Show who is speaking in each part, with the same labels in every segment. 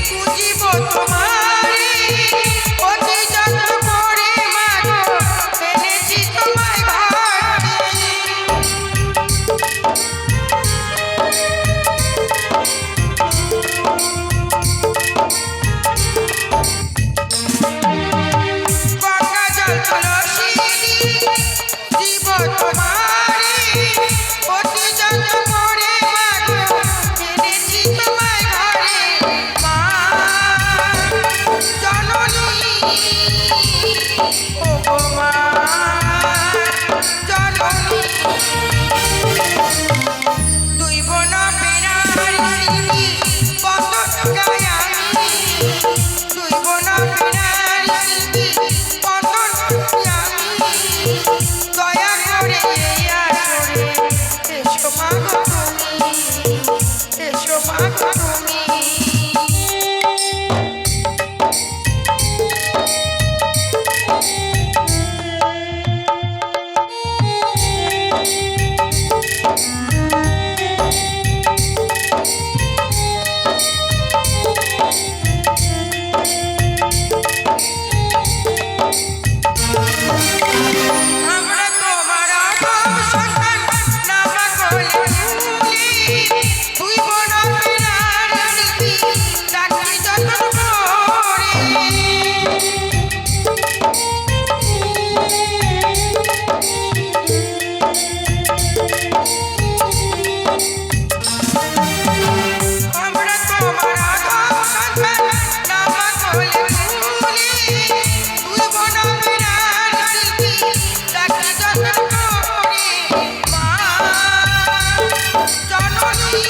Speaker 1: পুজিব তোমারি অতি যত্ন করে মাগো এনেছি তোমায় ঘাটি গঙ্গা জল তুলসী জীব তোমারি অতি যত্ন করে মাগো এনেছি তোমায় ঘরে মা জননী ও গো মা জননী দুই বোন পেরার শিল্পী বন্ধন গাই আমি দুই বোন পেরার শিল্পী বন্ধন আমি দয়া করে আসরে এসো মাগো তুমি এসো মাগো তুমি আমরা তোমার আদম সন্তান নামা কোলে তুলি দুই বোন পেরার শিল্পী ডাকি যত্ন করে আমরা তোমার আদম সন্তান নামা কোলে তুলি দুই বোন পেরার শিল্পী ডাকি যত্ন করে মা জননী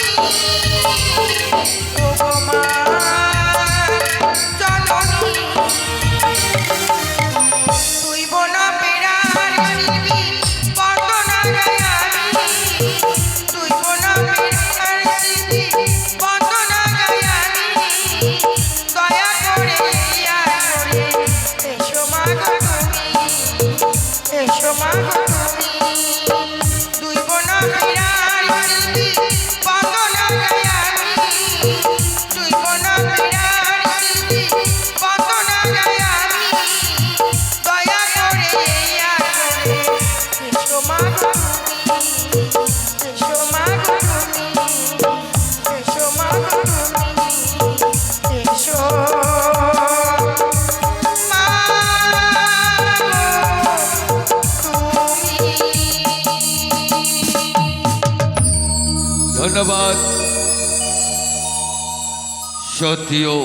Speaker 1: ও গো মা জননী দুই বোন পেরার শিল্পী বন্দনা গাই আমি দুই বোন পেরার শিল্পী বন্দনা গাই আমি দয়া করে আসরে এসো মাগো তুমি এসো মাগো তুমি দুই বোন পেরার শিল্পী বন্দনা গাই আমি দুই বোন পেরার শিল্পী বন্দনা গাই আমি দয়া করে আসরে এসো মাগো তুমি এসো মাগো তুমি এসো মাগো তুমি এসো
Speaker 2: ধন্যবাদ সত্যিও